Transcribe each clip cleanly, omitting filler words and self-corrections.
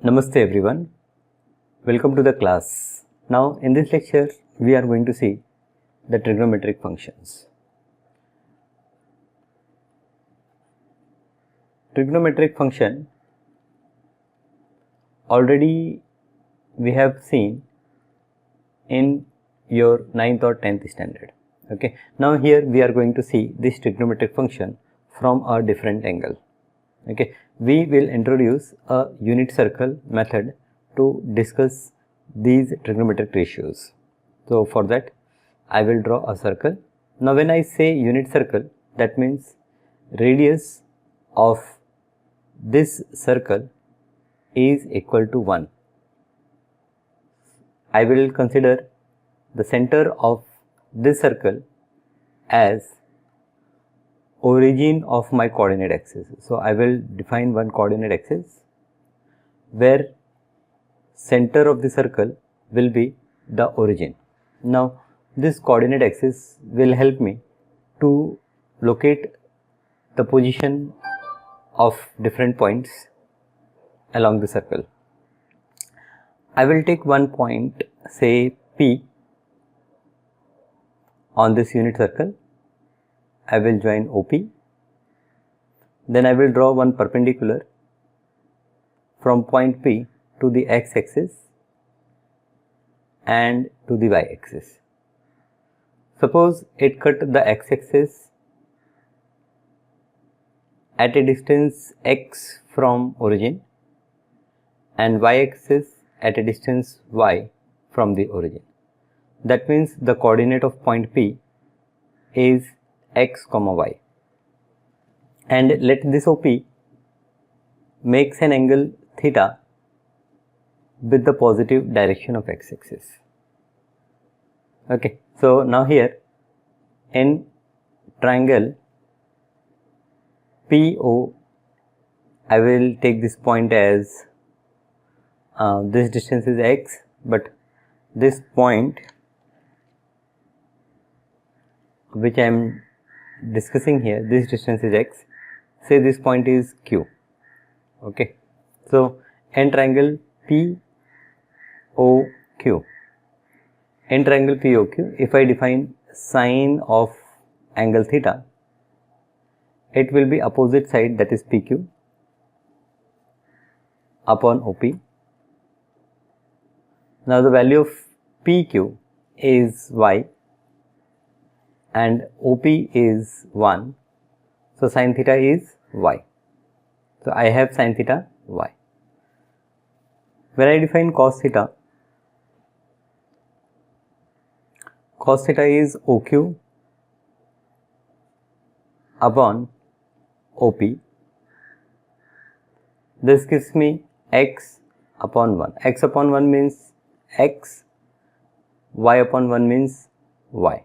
Namaste everyone, welcome to the class. Now in this lecture we are going to see the trigonometric functions. Trigonometric function already we have seen in your 9th or 10th standard. Okay, now here we are going to see this trigonometric function from a different angle. Okay, we will introduce a unit circle method to discuss these trigonometric ratios. So for that I will draw a circle. Now when I say unit circle, that means radius of this circle is equal to 1. I will consider the center of this circle as origin of my coordinate axis. So I will define one coordinate axis where center of the circle will be the origin. Now this coordinate axis will help me to locate the position of different points along the circle. I will take one point, say P, on this unit circle. I will join OP, then I will draw one perpendicular from point P to the x-axis and to the y-axis. Suppose it cut the x-axis at a distance x from origin and y-axis at a distance y from the origin. That means the coordinate of point P is x comma y, and let this OP makes an angle theta with the positive direction of x-axis. Okay, so now here in triangle PO, I will take this point as this distance is x, but this point which I am discussing here, this distance is x, say this point is q. Okay, so in triangle POQ, in triangle POQ, if I define sine of angle theta, it will be opposite side, that is PQ upon OP. Now the value of PQ is y and OP is 1, so sin theta is y. So I have sin theta y. When I define cos theta is OQ upon OP. This gives me x upon 1. X upon 1 means x, y upon 1 means y.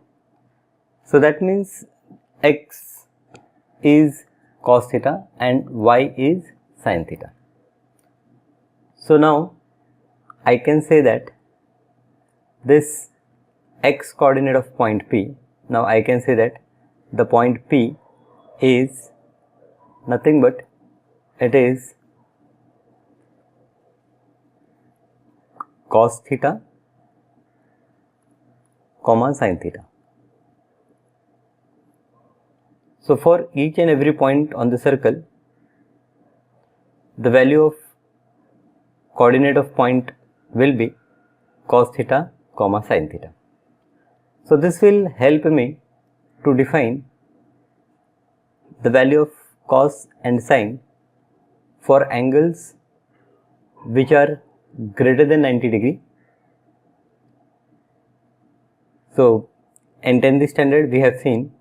So that means x is cos theta and y is sin theta. So now I can say that this x coordinate of point P, now I can say that the point P is nothing but it is cos theta comma sin theta. So for each and every point on the circle, the value of coordinate of point will be cos theta comma sin theta. So this will help me to define the value of cos and sin for angles which are greater than 90 degree. So in 10th standard we have seen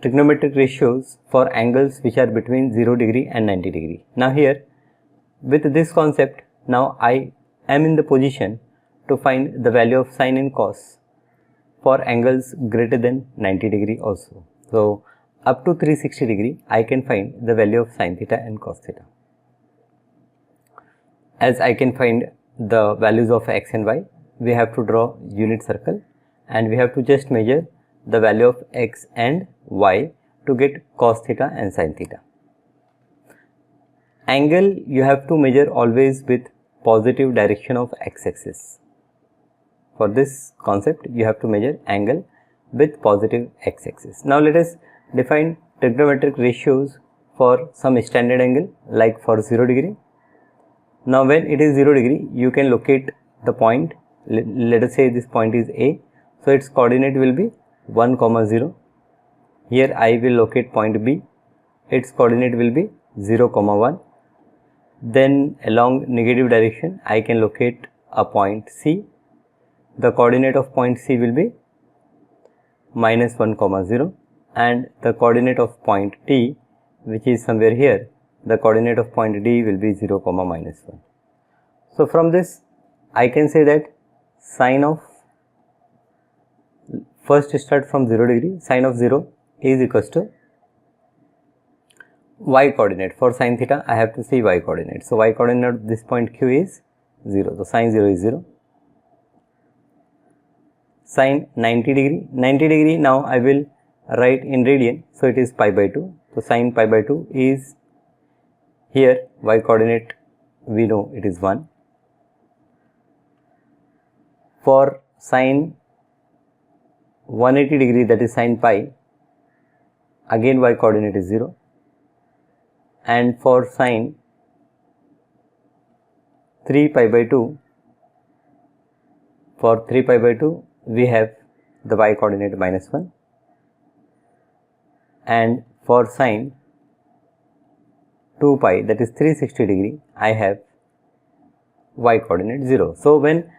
trigonometric ratios for angles which are between 0 degree and 90 degree. Now here with this concept, now I am in the position to find the value of sin and cos for angles greater than 90 degree also. So up to 360 degree I can find the value of sin theta and cos theta. As I can find the values of x and y, we have to draw unit circle and we have to just measure the value of x and y to get cos theta and sin theta. angle you have to measure always with positive direction of x-axis. For this concept, you have to measure angle with positive x-axis. Now let us define trigonometric ratios for some standard angle, like for 0 degree. Now when it is 0 degree, you can locate the point. Let us say this point is A. So its coordinate will be 1, 0. Here I will locate point B. Its coordinate will be 0, 1. Then along negative direction, I can locate a point C. The coordinate of point C will be minus 1, 0, and the coordinate of point T, which is somewhere here, the coordinate of point D will be 0, minus 1. So from this, I can say that sine of, first start from 0 degree, sine of 0 is equals to y coordinate. For sine theta, I have to see y coordinate. So y coordinate of this point Q is 0. So sine 0 is 0. Sine 90 degree, now I will write in radian, so it is pi by 2. So sine pi by 2 is, here y coordinate we know it is 1. For sine 180 degree, that is sine pi, again y coordinate is 0. And for sine 3 pi by 2, for 3 pi by 2, we have the y coordinate minus 1, and for sine 2 pi, that is 360 degree, I have y coordinate 0. So when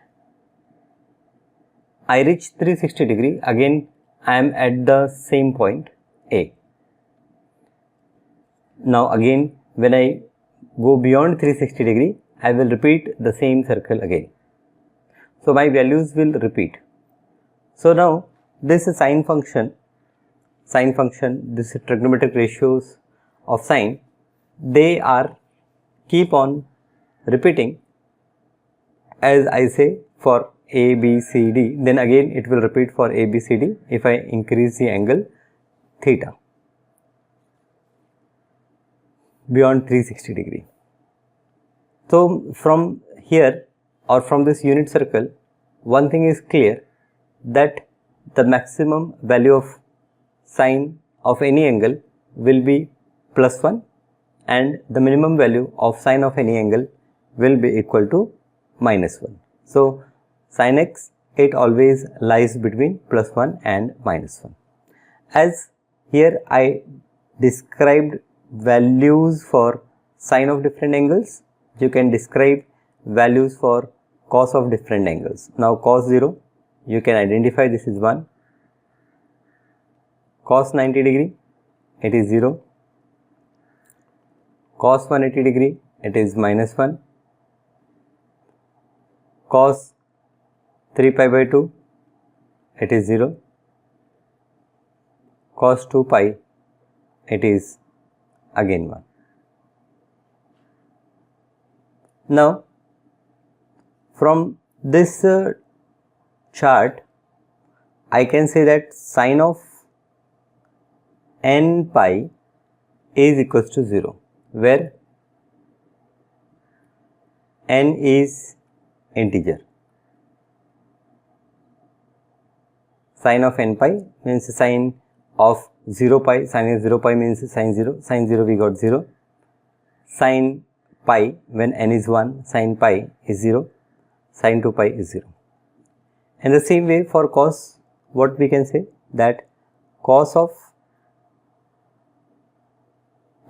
I reach 360 degree, again I am at the same point A. Now again when I go beyond 360 degree, I will repeat the same circle again. So my values will repeat. So now this is sine function, this is trigonometric ratios of sine, they are keep on repeating. As I say, for A, B, C, D, then again it will repeat for A, B, C, D if I increase the angle theta beyond 360 degree. So from here or from this unit circle, one thing is clear, that the maximum value of sine of any angle will be plus 1, and the minimum value of sine of any angle will be equal to minus 1. So sin x, it always lies between plus 1 and minus 1. As here I described values for sine of different angles, you can describe values for cos of different angles. Now cos 0, you can identify this is 1. Cos 90 degree, it is 0. Cos 180 degree, it is minus 1. Cos 3 pi by 2, it is 0. Cos 2 pi, it is again 1. Now from this chart, I can say that sine of n pi is equals to 0, where n is integer. Sine of n pi means sine of 0 pi, sine of 0 pi means sine 0 we got 0. Sine pi, when n is 1, sine pi is 0, sine 2 pi is 0. In the same way for cos, what we can say, that cos of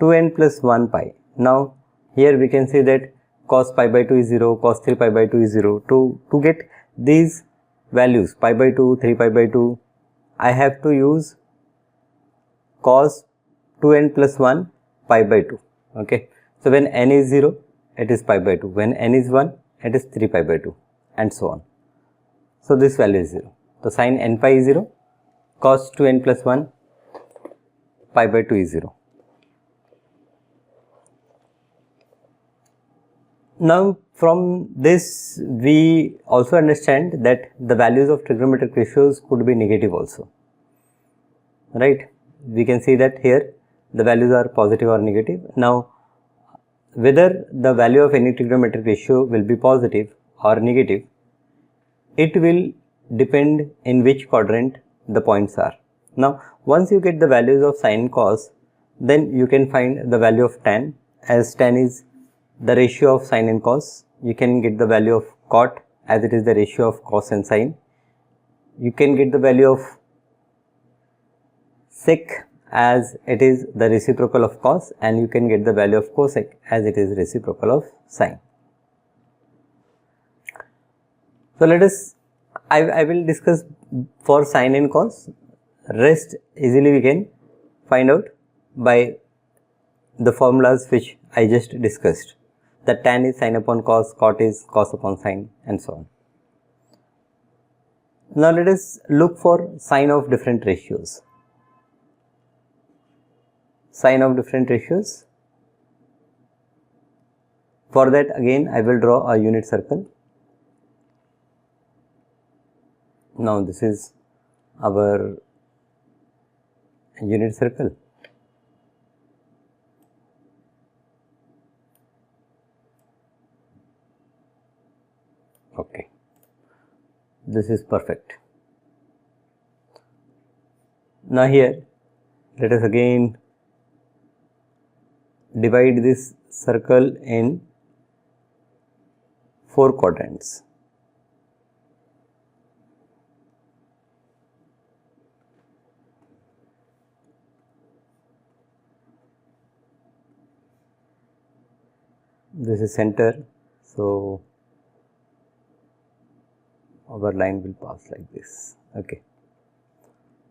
2n plus 1 pi. Now here we can say that cos pi by 2 is 0, cos 3 pi by 2 is 0. To get these values pi by 2, 3 pi by 2, I have to use cos 2n plus 1 pi by 2. Okay. So when n is 0, it is pi by 2. When n is 1, it is 3 pi by 2, and so on. So this value is 0. So sin n pi is 0, cos 2n plus 1 pi by 2 is 0. Now from this we also understand that the values of trigonometric ratios could be negative also, right? We can see that here the values are positive or negative. Now whether the value of any trigonometric ratio will be positive or negative, it will depend in which quadrant the points are. Now, once you get the values of sine and cos, then you can find the value of tan, as tan is the ratio of sine and cos. You can get the value of cot, as it is the ratio of cos and sine. You can get the value of sec, as it is the reciprocal of cos, and you can get the value of cosec, as it is reciprocal of sine. So, let us, I will discuss for sine and cos, rest easily we can find out by the formulas which I just discussed, that tan is sine upon cos, cot is cos upon sine, and so on. Now, let us look for sine of different ratios. Sine of different ratios. For that, again I will draw a unit circle. Now, this is our unit circle. Okay, this is perfect. Now, here let us again divide this circle in 4 quadrants. This is center, so our line will pass like this. Okay.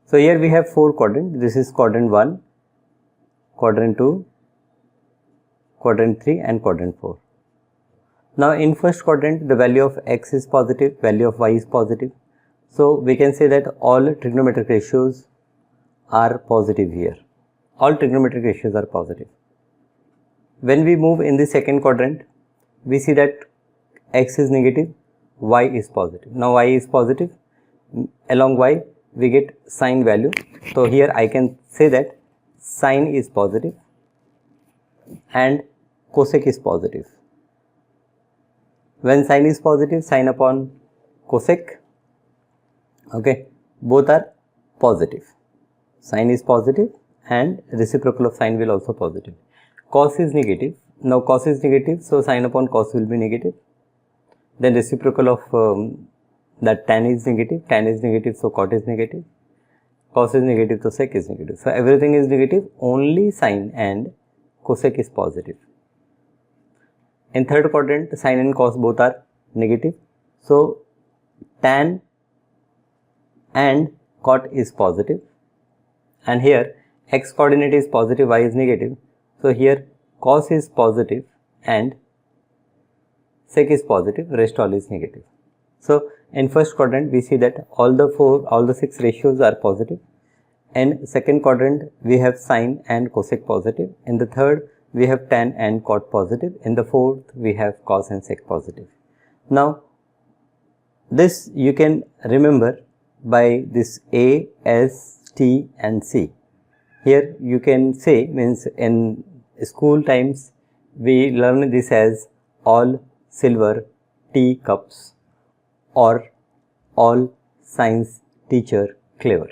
So, here we have 4 quadrants. This is quadrant 1, quadrant 2, quadrant 3 and quadrant 4. Now, in first quadrant the value of x is positive, value of y is positive. So, we can say that all trigonometric ratios are positive here. All trigonometric ratios are positive. When we move in the second quadrant, we see that x is negative, y is positive. Now, y is positive, along y we get sine value. So, here I can say that sine is positive and cosec is positive. When sine is positive, sine upon cosec, okay, both are positive. Sine is positive and reciprocal of sine will also positive. Cos is negative. Now, cos is negative, so sine upon cos will be negative. Then reciprocal of that tan is negative, so cot is negative. Cos is negative, so sec is negative. So, everything is negative, only sine and cosec is positive. In third quadrant, sine and cos both are negative. So, tan and cot is positive, and here x coordinate is positive, y is negative. So, here cos is positive and sec is positive, rest all is negative. So, in first quadrant we see that all the 6 ratios are positive. In second quadrant we have sine and cosec positive. In the third we have tan and cot positive. In the fourth we have cos and sec positive. Now, this you can remember by this A, S, T and C. Here you can say, means in school times we learn this as all silver tea cups or all science teacher clever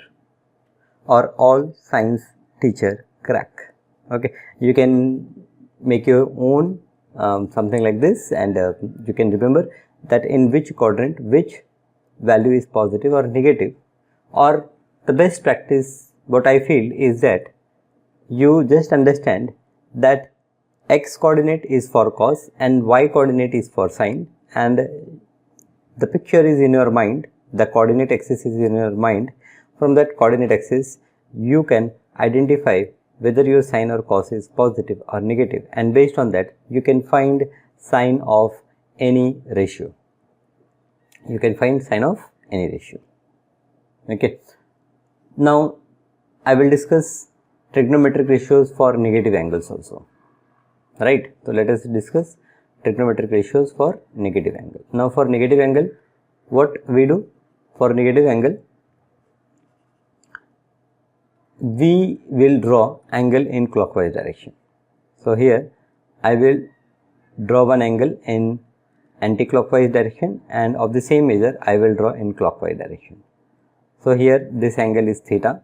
or all science teacher crack. Okay, you can make your own something like this, and you can remember that in which quadrant which value is positive or negative. Or the best practice, what I feel is that you just understand that x coordinate is for cos and y coordinate is for sine, and the picture is in your mind, the coordinate axis is in your mind. From that coordinate axis you can identify whether your sine or cos is positive or negative, and based on that you can find sine of any ratio. You can find sine of any ratio. Okay. Now, I will discuss trigonometric ratios for negative angles also, right. So, let us discuss trigonometric ratios for negative angle. Now, for negative angle, what we do? For negative angle, we will draw angle in clockwise direction. So, here I will draw one angle in anti-clockwise direction, and of the same measure I will draw in clockwise direction. So here this angle is theta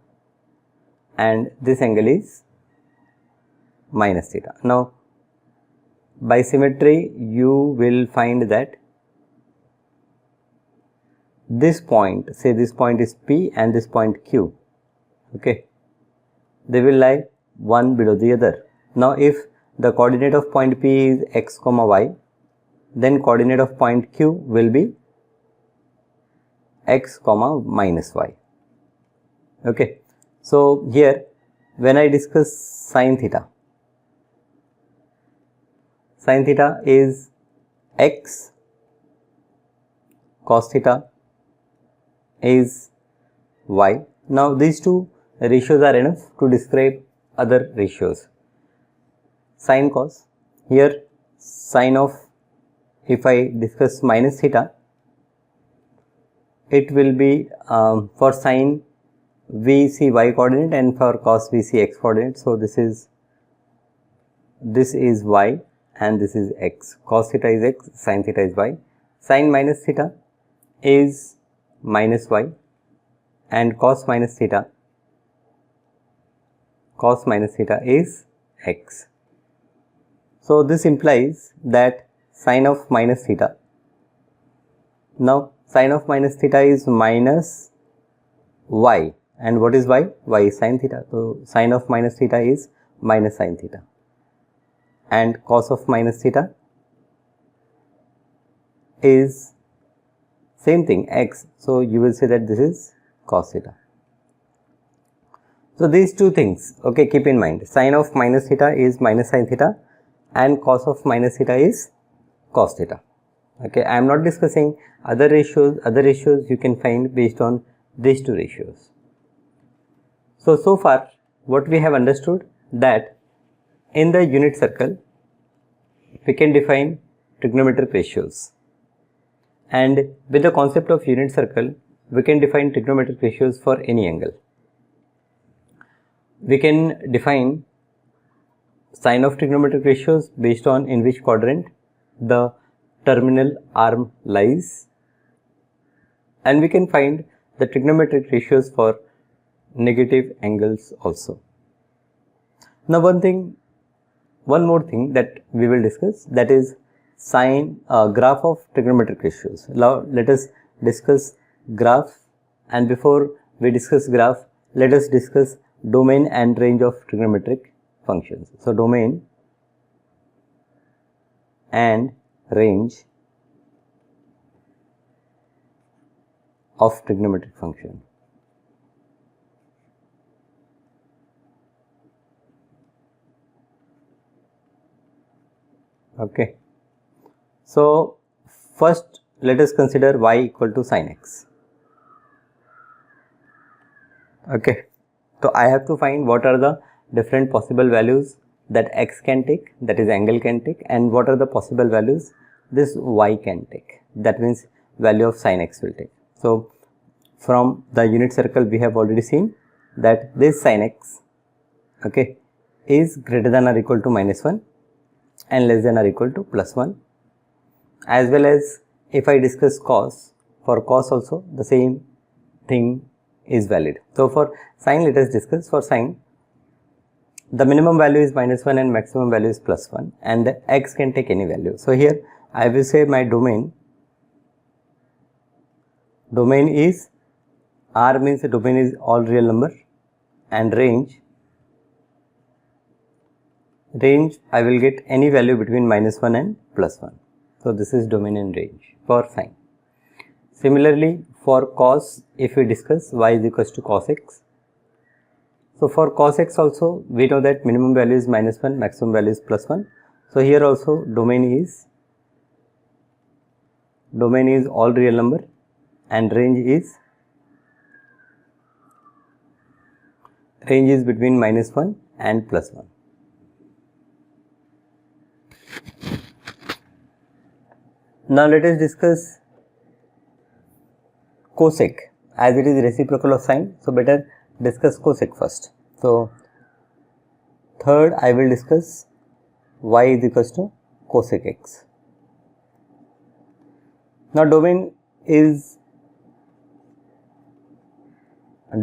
and this angle is minus theta. Now by symmetry you will find that this point, say this point is P and this point Q, okay, they will lie one below the other. Now if the coordinate of point P is x comma y, then coordinate of point Q will be x comma minus y. Okay, so here when I discuss sin theta is x, cos theta is y. Now these two ratios are enough to describe other ratios. Sin cos, here sin of, if I discuss minus theta, it will be for sin we see y coordinate and for cos we see x coordinate. So this is y and this is x. Cos theta is x, sin theta is y. Sin minus theta is minus y and cos minus theta is x. So this implies that sin of minus theta, now sin of minus theta is minus y, and what is y? Y is sin theta. So sin of minus theta is minus sin theta, and cos of minus theta is same thing, x. So you will say that this is cos theta. So these two things, okay, keep in mind, sin of minus theta is minus sin theta and cos of minus theta is cos theta. Okay, I am not discussing other ratios. Other ratios you can find based on these two ratios. So far what we have understood, that in the unit circle we can define trigonometric ratios, and with the concept of unit circle we can define trigonometric ratios for any angle. We can define sign of trigonometric ratios based on in which quadrant the terminal arm lies, and we can find the trigonometric ratios for negative angles also. Now one more thing that we will discuss, that is graph of trigonometric ratios. Now let us discuss graph, and before we discuss graph, let us discuss domain and range of trigonometric functions. So domain and range of trigonometric function. Okay, so first let us consider y equal to sin x. Okay, so I have to find what are the different possible values that x can take, that is angle can take, and what are the possible values this y can take, that means value of sin x will take. So from the unit circle we have already seen that this sin x, okay, is greater than or equal to minus 1 and less than or equal to plus 1, as well as if I discuss cos, for cos also the same thing is valid. So for sin, let us discuss. For sin, the minimum value is minus 1 and maximum value is plus 1, and the x can take any value. So here I will say my domain is R, means the domain is all real number, and range I will get any value between minus 1 and plus 1. So this is domain and range for sin. Similarly for cos, if we discuss, y is equals to cos x. So for cos x also we know that minimum value is minus 1, maximum value is plus 1. So here also domain is all real number, and range is between minus 1 and plus 1. Now let us discuss cosec, as it is reciprocal of sine. So better discuss cosec first. So third I will discuss y is equals to cosec x. Now domain is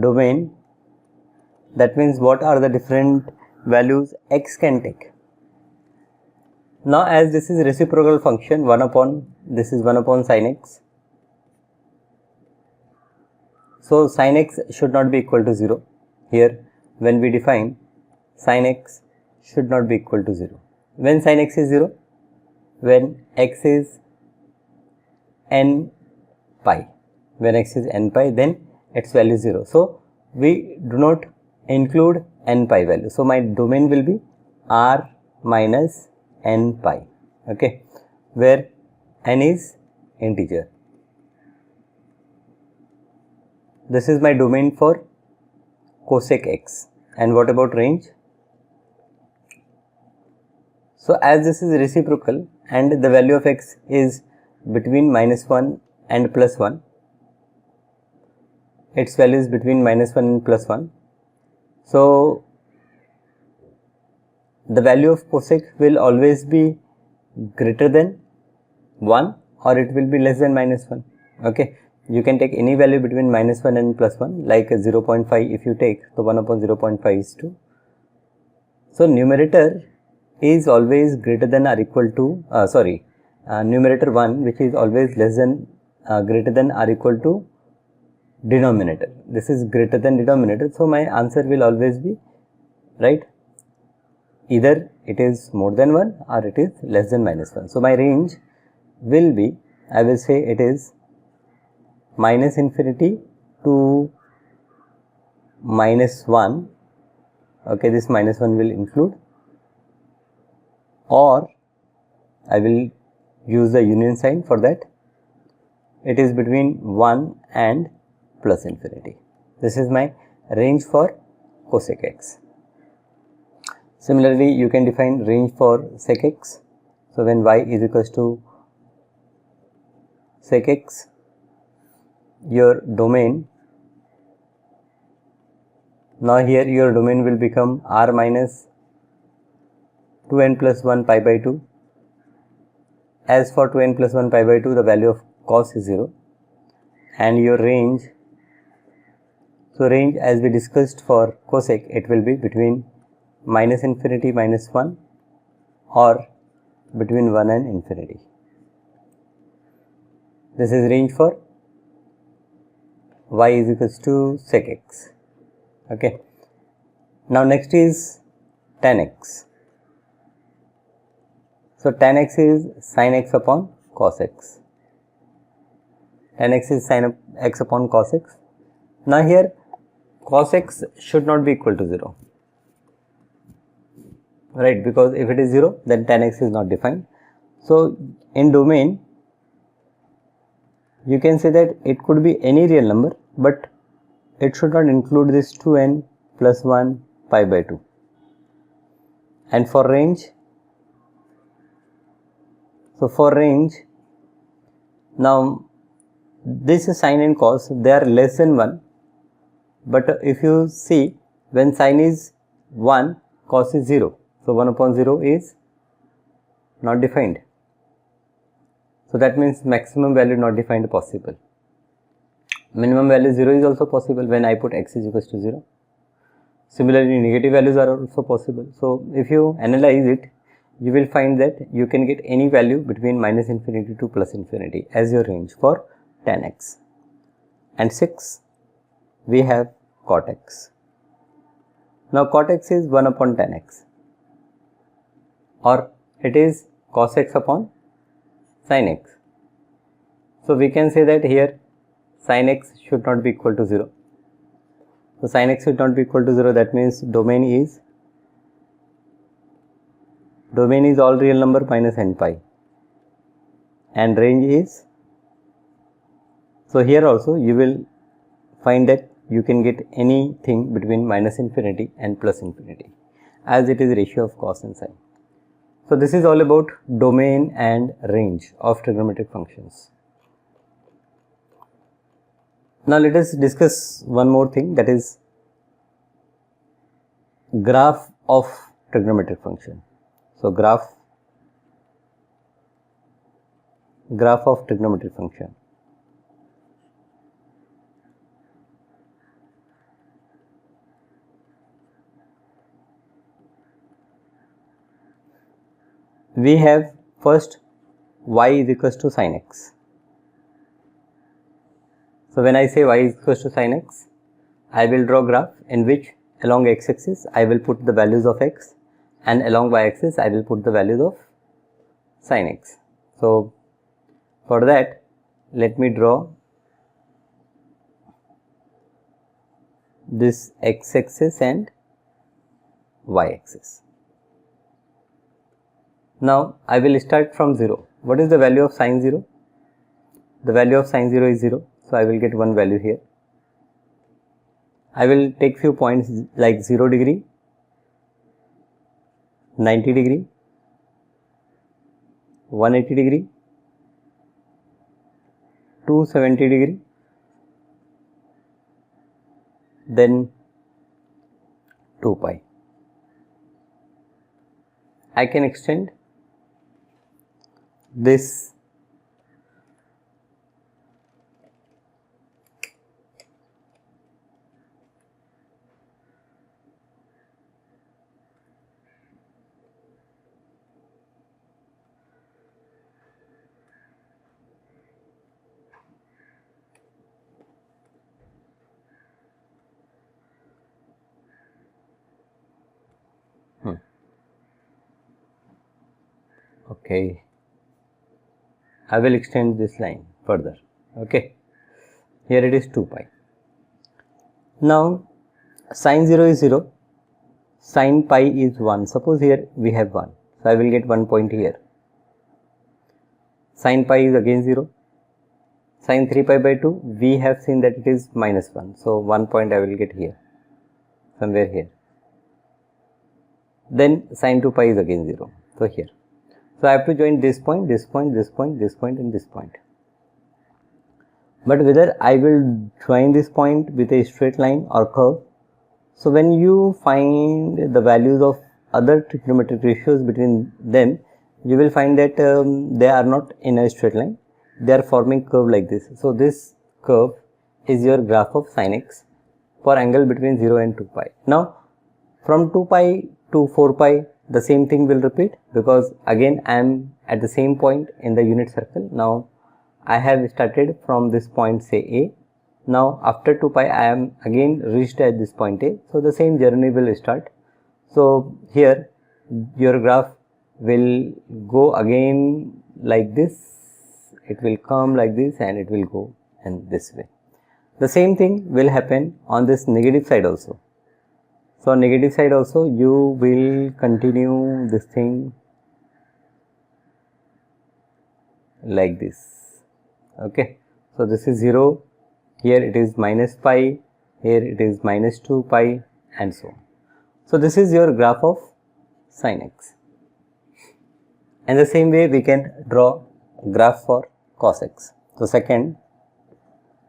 domain, that means what are the different values x can take. Now as this is reciprocal function, this is 1 upon sin x. So sin x should not be equal to 0. Here when we define, sin x should not be equal to 0. When sin x is 0? When x is n pi. When x is n pi, then its value is 0. So we do not include n pi value. So my domain will be r minus n pi, okay, where n is integer. This is my domain for cosec x. And what about range? So as this is reciprocal and the value of x is between -1 and +1, its value is between -1 and +1. So the value of cosec will always be greater than 1 or it will be less than -1. Okay, you can take any value between -1 and +1, like 0.5 if you take, so 1 upon 0.5 is 2. So numerator is always greater than or equal to, numerator 1, which is always less than greater than or equal to denominator. This is greater than denominator, so my answer will always be right. Either it is more than 1 or it is less than -1. So my range will be, I will say it is -infinity to -1. Okay, this -1 will include, or I will use the union sign for that. It is between 1 and plus infinity. This is my range for cosec x. Similarly, you can define range for sec x. So when y is equals to sec x, your domain, now here your domain will become r minus 2n plus 1 pi by 2. As for 2n plus 1 pi by 2, the value of cos is 0. And your range, so range as we discussed for cosec, it will be between -infinity -1 or between 1 and infinity. This is range for y is equals to sec x. Okay. Now next is tan x. So tan x is sin x upon cos x. Tan x is sin x upon cos x. Now here cos x should not be equal to 0. Right, because if it is 0, then tan x is not defined. So in domain, you can say that it could be any real number, but it should not include this 2n plus 1 pi by 2. And for range, so for range, now this is sin and cos, they are less than 1, but if you see, when sin is 1, cos is 0. So 1 upon 0 is not defined. So that means maximum value not defined possible. Minimum value 0 is also possible when I put x is equals to 0. Similarly, negative values are also possible. So if you analyze it, you will find that you can get any value between -infinity to plus infinity as your range for tan x. And 6, we have cot x. Now cot x is 1 upon tan x, or it is cos x upon sin x. So we can say that here sin x should not be equal to 0. So sin x should not be equal to 0, that means domain is all real number minus n pi, and range is, so here also you will find that you can get anything between -infinity and plus infinity, as it is ratio of cos and sin. So this is all about domain and range of trigonometric functions. Now let us discuss one more thing, that is graph of trigonometric function. So graph graph of trigonometric function. We have first y is equals to sin x. So when I say y is equals to sin x, I will draw graph in which along x-axis I will put the values of x and along y-axis I will put the values of sin x. So for that, let me draw this x-axis and y-axis. Now I will start from 0. What is the value of sin 0? The value of sin 0 is 0. So I will get one value here. I will take few points like 0 degree, 90 degree, 180 degree, 270 degree, then 2 pi. I can extend this okay, I will extend this line further. Okay, here it is 2 pi. Now sin 0 is 0, sin pi is 1. Suppose here we have 1, so I will get 1 point here. Sin pi is again 0. Sin 3 pi by 2, we have seen that it is minus 1. So 1 point I will get here, somewhere here. Then sin 2 pi is again 0. So here. So I have to join this point, this point, this point, this point and this point. But whether I will join this point with a straight line or curve. So when you find the values of other trigonometric ratios between them, you will find that they are not in a straight line. They are forming curve like this. So this curve is your graph of sin x for angle between 0 and 2 pi. Now from 2 pi to 4 pi, the same thing will repeat, because again I am at the same point in the unit circle. Now I have started from this point, say A. Now after 2 pi I am again reached at this point A. So the same journey will start. So here your graph will go again like this. It will come like this and it will go in this way. The same thing will happen on this negative side also. So on negative side also you will continue this thing like this. Okay. So this is 0, here it is minus pi, here it is minus 2 pi and so on. So this is your graph of sin x. And the same way we can draw graph for cos x. So second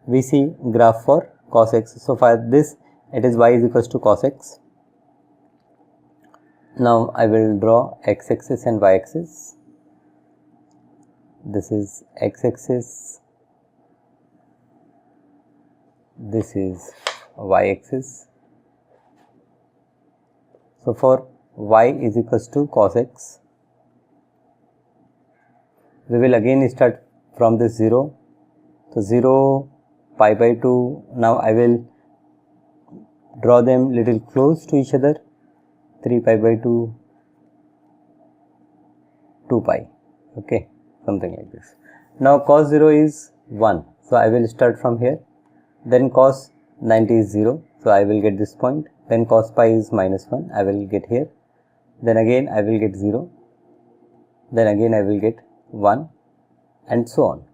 we see graph for cos x. So for this it is y is equals to cos x. Now I will draw x axis and y axis. This is x axis, this is y axis. So for y is equals to cos x, we will again start from this 0. So 0, pi by 2, now I will draw them little close to each other, 3 pi by 2, 2 pi, okay, something like this. Now cos 0 is 1, so I will start from here, then cos 90 is 0, so I will get this point, then cos pi is minus 1, I will get here, then again I will get 0, then again I will get 1 and so on.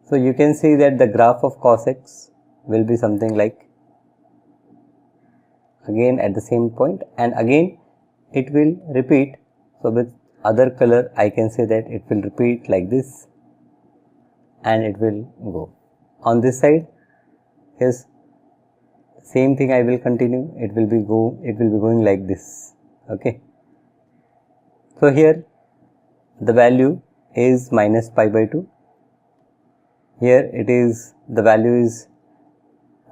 So you can see that the graph of cos x will be something like again at the same point, and again it will repeat. So with other color I can say that it will repeat like this and it will go. On this side, yes, same thing I will continue, it will be going like this, okay. So here the value is minus pi by 2. Here it is, the value is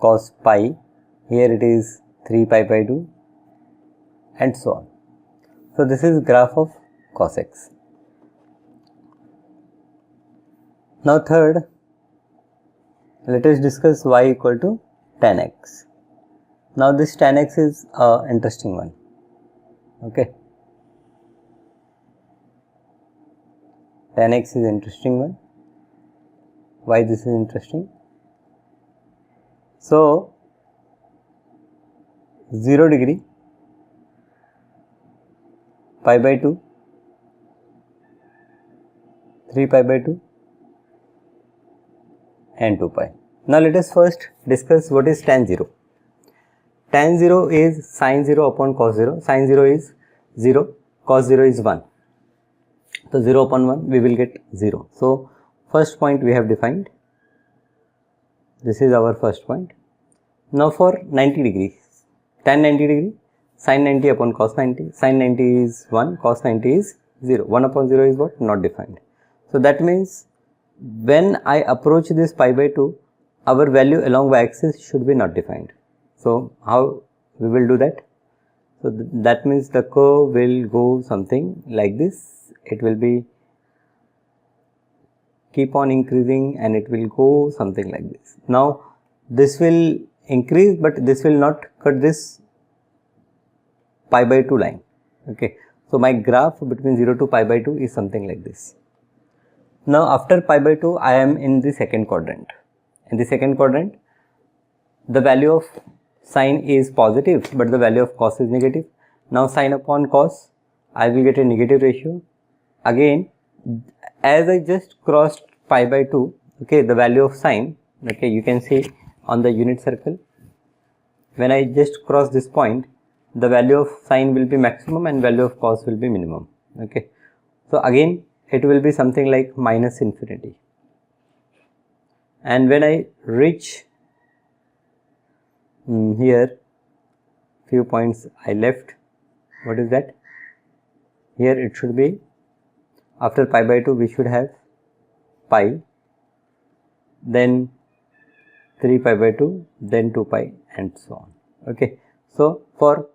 cos pi. Here it is 3 pi by 2 and so on. So this is graph of cos x. Now third, let us discuss y equal to tan x. Now this tan x is an interesting one. Okay. Tan x is interesting one. Why this is interesting? So 0 degree, pi by 2, 3 pi by 2 and 2 pi. Now let us first discuss what is tan 0. Tan 0 is sin 0 upon cos 0. Sin 0 is 0, cos 0 is 1. So 0 upon 1 we will get 0. So first point we have defined. This is our first point. Now for 90 degrees, tan 90 degree, sin 90 upon cos 90. Sin 90 is 1, cos 90 is 0. 1 upon 0 is what? Not defined. So that means when I approach this pi by 2, our value along y-axis should be not defined. So how we will do that? So that means the curve will go something like this. It will be keep on increasing and it will go something like this. Now this will increase, but this will not cut this pi by 2 line. Okay. So my graph between 0 to pi by 2 is something like this. Now after pi by 2 I am in the second quadrant. In the second quadrant the value of sine is positive but the value of cos is negative. Now sine upon cos, I will get a negative ratio. Again, as I just crossed pi by 2, okay, the value of sine, okay, you can see on the unit circle, when I just cross this point, the value of sine will be maximum and value of cos will be minimum. Okay. So again it will be something like minus infinity. And when I reach here, few points I left, what is that? Here it should be, after pi by 2 we should have pi, then 3 pi by 2, then 2 pi and so on. Okay. So for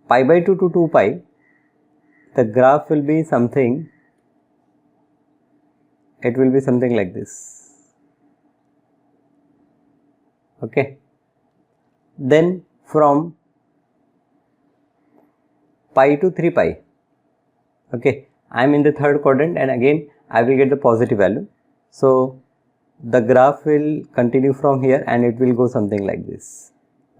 pi by 2 to 2 pi, the graph will be something, it will be something like this. Okay. Then from pi to 3 pi, okay, I am in the third quadrant and again I will get the positive value. So the graph will continue from here and it will go something like this.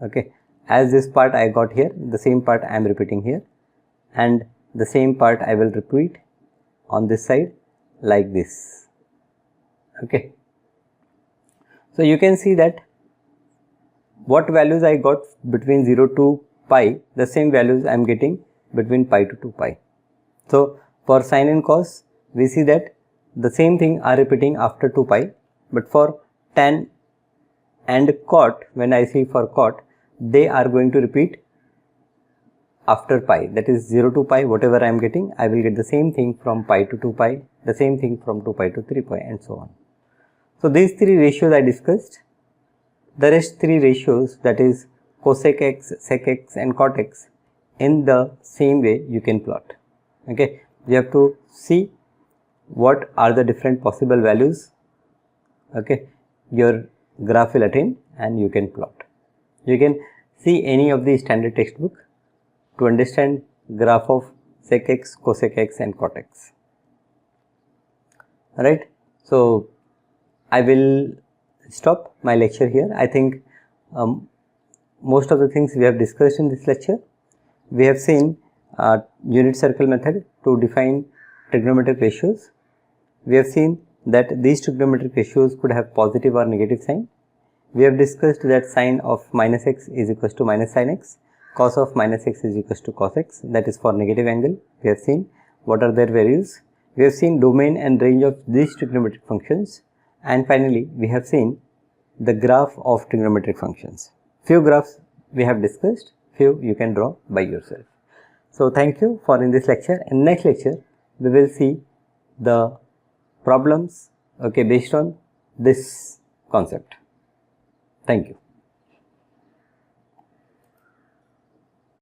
Okay. As this part I got here, the same part I am repeating here, and the same part I will repeat on this side like this. Okay. So you can see that what values I got between 0 to pi, the same values I am getting between pi to 2 pi. So for sine and cos, we see that the same thing are repeating after 2 pi, but for tan and cot, when I see for cot, they are going to repeat after pi, that is 0 to pi, whatever I am getting, I will get the same thing from pi to 2 pi, the same thing from 2 pi to 3 pi and so on. So these three ratios I discussed. The rest three ratios, that is cosec x, sec x and cot x, in the same way you can plot. Okay. You have to see what are the different possible values, okay, your graph will attain and you can plot. You can see any of the standard textbook to understand graph of sec x, cosec x and cot x. Alright. So I will stop my lecture here. I think most of the things we have discussed in this lecture. We have seen unit circle method to define trigonometric ratios. We have seen that these trigonometric ratios could have positive or negative sign. We have discussed that sine of minus x is equals to minus sin x, cos of minus x is equals to cos x, that is for negative angle. We have seen what are their values. We have seen domain and range of these trigonometric functions, and finally we have seen the graph of trigonometric functions. Few graphs we have discussed, few you can draw by yourself. So thank you for in this lecture. In next lecture we will see the problems, okay, based on this concept. Thank you.